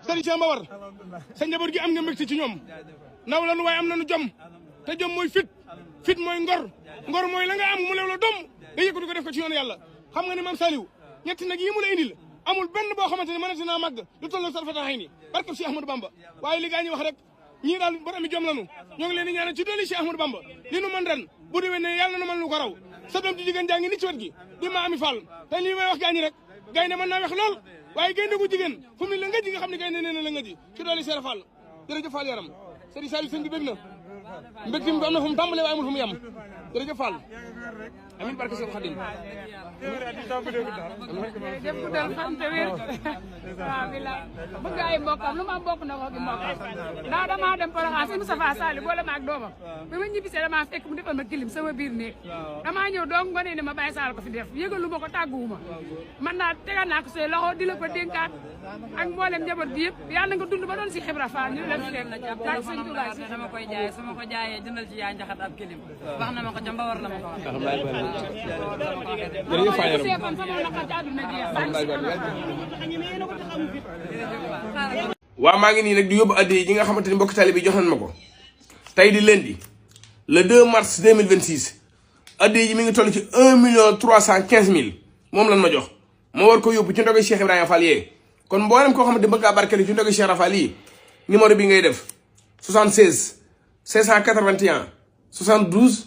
sëriñ Cheikh Mbawar sa njaboot gi am nga mbégte ci ñoom naw la nu waaye am nañu jom te jom mooy fit mooy ngor mooy la nga am mu lew la dom nga yëkkati ko def ko ci yoonu yàlla xam nga ne maam Saliou ñetti nag yi mu la indil amul benn boo xamante ne mënati naa màgg lu toll ak sarfata xëy ni barke Cheikh Ahmadou Bamba waaye li gaa ñi wax rek ñii daal borom mi jom lanu ñoo ngi leen di ñaanal ci dooli Cheikh Ahmadou Bamba li nu mën ren bu déwee ne yàlla na mën lu ko raw sa doom ci jigéen jaa ngi ni ci wet gi di ma ami fall te lii may wax gaa ñi rek gaynde mën naa wex lool waaye gaynde gu jigéen fu mu ne la nga ji nga xam ne gaynde nee na la nga ji ci dooli Cheikh Fall jërëjëf Fall yaram sëriñ Saliou sëñ bi bëgg na mbégte mi am na fu mu tàmbalee waaye amul fu mu yem jërëjëf Fall amiin barke Cheikh Khadim jërëjëf ku del xam te wér waaw bilaay bëgg ay mbokkam lu ma bokk na ko gi mbokkam ndax damaa dem Porokhane si Moustapha Sall boole ma ak doomam bi ma ñibbisee damaa fekk mu defal ma kilim sama biir néeg damaa ñëw doom ngone ne ma bàyyi Sall ko fi def yëgalu ma ko tàgguwuma man naa tegal naa ko say loxo di la ko dénkaat ak mboolem njaboot bi yëpp yàlla nga dund ba doon si Xibra Fall ñu la fi fekk ak sëñ Touba si dama koy jaay su ma ko jaayee jëndal ci yaa njaxat ab kilim wax na ma ko ca Mbawar la ma ko wax waaw maa ngi nii nag di yóbbu addi yi nga xamante ni mbokk tali bi jox nañ ma ko tey di lundi le 2 mars 2026 addi yi mi ngi toll ci 1.315.000 moom lan ma jox ma war ko yóbbu ci ndogu Cheikh Ibrahima Fall yee kon mboolem koo xamante bëgg ngaa barkelu ci ndogu Cheikh Ibrahima Fall yi numéro bi ngay def 76 581 72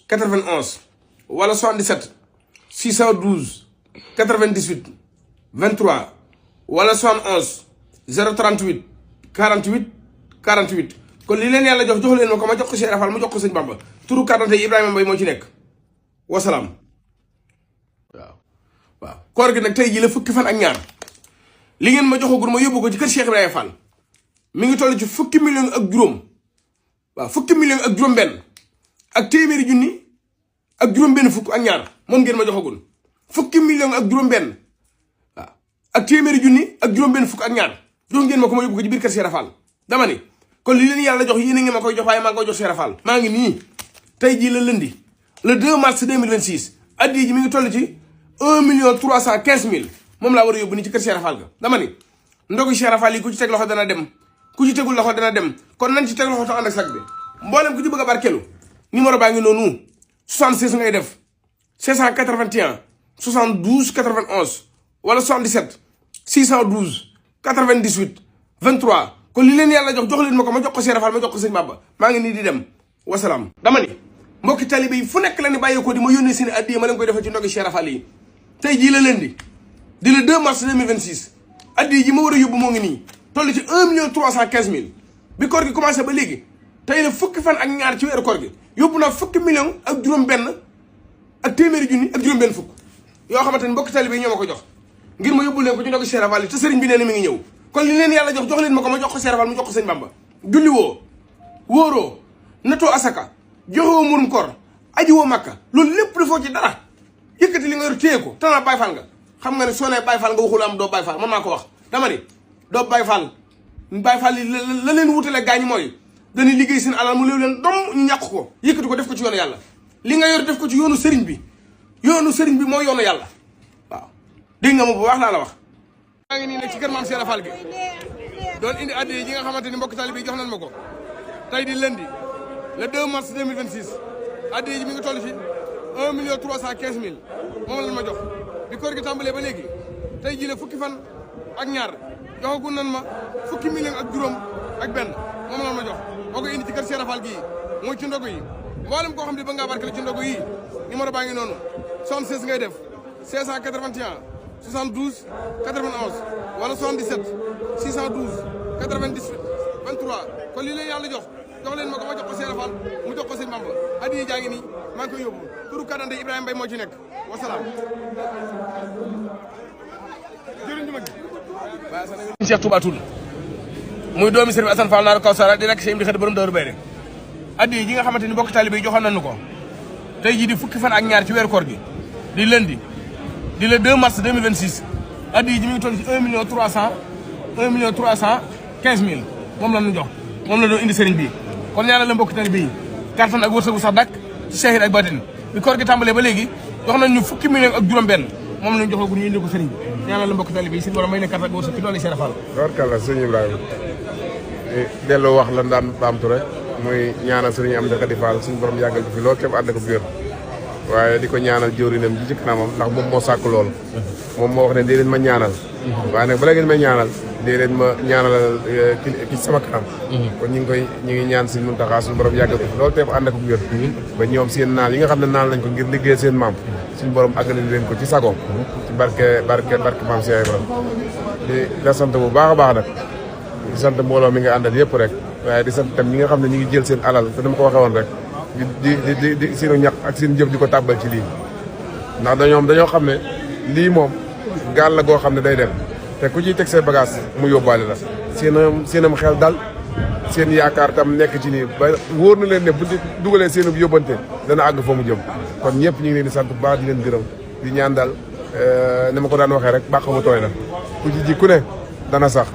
91 wala 77 612 98 23 wala 71 038 48 48 kon li leen yàlla jox leen ma ko ma jox ko Cheikh Rafal mu jox ko sëñ Bamba turu kàddante Ibrahima Mbaye moo ci nekk wasalaam. waaw koor gi nag tey jii la fukki fan ak ñaar li ngeen ma joxagul ma yóbbu ko ci kër Cheikh Ibrahima Fall mi ngi toll ci fukki million ak juróom waaw fukki million ak juróom benn ak téeméeri junni ak juróom benn fukk ak ñaar moom ngeen ma joxagul fukki million ak juróom benn waaw ak téeméeri junni ak juróom benn fukk ak ñaar jox ngeen ma ko ma yóbbu ko ci biir kër Cheikh Rafal dama ni kon li leen yàlla jox yéen a ngi ma koy jox waaye maa ngi koy jox Cheikh Rafal maa ngi nii tey jii la lundi le 2 mars 2026 addi ji mi ngi toll ci 1.315.000 moom laa war a yóbbu nii ci kër Cheikh Rafal ga dama ni ndogu Cheikh Rafal yi ku ci teg loxo dana dem ku ci tegul loxo dana dem kon nañ ci teg loxo te ànd ak sag bi mboolem ku ci bëgg a barkelu numéro baa ngi noonu 76 ngay def 581 72 91 wala 77 612 98 23 kon li leen yàlla jox leen ma ko ma jox ko Cheikh Rafal ma jox ko sëñ Bamba maa ngi nii di dem wasalaam. dama ni mbokki talibé yi fu nekk la ni bàyyeekoo di ma yónnee seen addiya ma leen koy defal ci ndogi Cheikh Rafal yi tey jii la lundi di le 2 mars 2026 addiya ji ma war a yóbbu moo ngi nii toll ci 1.315.000 bi koor gi commencé ba léegi tey la fukki fan ak ñaar ci weeru koor gi yóbbu naa fukki million ak juróom benn ak téeméeri junni ak juróom benn fukk yoo xamante ni mbokki talibé yi ñoo ma ko jox ngir ma yóbbu leen ko ci ndogu Cheikh Rafal yi te sëriñ bi nee na mi ngi ñëw kon li leen yàlla jox leen ma ko ma jox ko Cheikh Rafal mu jox ko sëñ Bamba julli woo wóoroo natoo asaka joxewoo murum koor aji woo makka loolu lépp dafoo ci dara yëkkati li nga yor téye ko tanaa Baay Faal nga xam nga ne soo nee Baay Faal nga waxul am doo Baay Faal man maa ko wax dama ni doo Baay Faal Baay Faal yi la leen wutale gaañ mooy dañuy liggéey seen alal mu léew leen dom ñu ñàkk ko yëkkati ko def ko ci yoonu yàlla li nga yor def ko ci yoonu sëriñ bi mooy yoonu yàlla waaw dégg nga ma bu baax laa la wax maa ngi nii nag ci kër maam Cheikh Rafal gi doon indi addi yi nga xamante ni mbokk talibé yi jox nañ ma ko tey di lundi le 2 mars 2026 addi yi mi ngi toll ci 1.315.000 moom lañ ma jox bi koor gi tàmbalee ba léegi tey jii la fukki fan ak ñaar joxagun nañ ma fukki million ak juróom ak benn moom lañ ma jox moo koy indi ci kër Cheikh Rafal gii mooy ci ndogu yi mboolem koo xam ne ba ngaa barkeel ci ndogu yi numéro baa ngi noonu 76 ngay def 581 72 91 wala 77 612 98 23 kon lii leen yàlla jox leen ma ko ma jox ko Cheikh Rafal mu jox ko sëñ Bamba addi yi jaa ngi nii maa ngi koy yóbbu turu kàddante Ibrahima Mbaye moo ci nekk wasalaam jëriñ mag Cheikh Touba Toul muy doomi Serigne Assane Fall naaru Kawsara di nekk Cheikh Imdi Xadi borom Daaru Bayre addi yi nga xamante ni bokk talibé yi joxoon nañu ko tey jii di fukki fan ak ñaar ci weeru koor gi di lundi di le 2 mars 2026 addi yi ji mi ngi toll ci 1.315.000 moom la ñu jox moom la doon indi sëriñ bi kon ñaanal la mbokk talibé yi kattan ak wërsëgu sax dakk ci saahir ak baatin bi koor gi tàmbalee ba léegi jox nañ ñu fukki million ak juróom benn moom la ñu jox ko ñu indi ko sëriñ bi ñaanal la mbokk talibé yi suñu borom may na carte ak wërsëg ci doole Cheikh Fall. Barkalla sëñ Ibrahima delloo wax lan daan baamtu rek muy ñaanal sëriñ Amdi Khady Fall suñu borom yàggal ko fi lool képp ànd ko wér waaye di ko ñaanal jëwrinam ji ci kanamam ndax moom moo sàkk lool moom moo wax ne dee leen ma ñaanal waaye nag bala ngeen may ñaanal dee leen ma ñaanal ki sama kanam kon ñu ngi ñaan Sëriñ Muntaxa suñu borom yàggal ko fi loolu teef ànd ko wér ba ñoom seen naan yi nga xam ne naan lañ ko ngir liggéey seen maam suñu borom àggale leen ko ci sagoom ci barke maam Cheikh Ibrahima di la sant bu baax a baax nag di sant mbooloo mi nga àndal yëpp rek waaye di sant tam ñi nga xam ne ñi ngi jël seen alal te dama ko waxee woon rek di seenu ñaq ak seen jëf di ko tàbbal ci lii ndax dañoo xam ne lii moom gaal la goo xam ne day dem te ku ciy teg say bagage mu yóbbaale la seenam xel dal seen yaakaar tam nekk ci nii ba wóor na leen ne bu dugalee seen yóbbante dana àgg fa mu jëm kon ñëpp ñu ngi leen di sant bu baax di leen gërëm di ñaan daal ni ma ko daan waxee rek bàq mu tooy na ku ci ji ku ne dana sax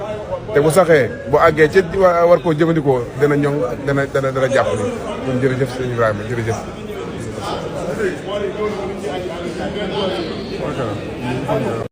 te bu saxee bu àggee ci war koo jëfandikoo dana ñoŋ dana jàpp ni kon jërëjëf sëñ Ibrahima jërëjëf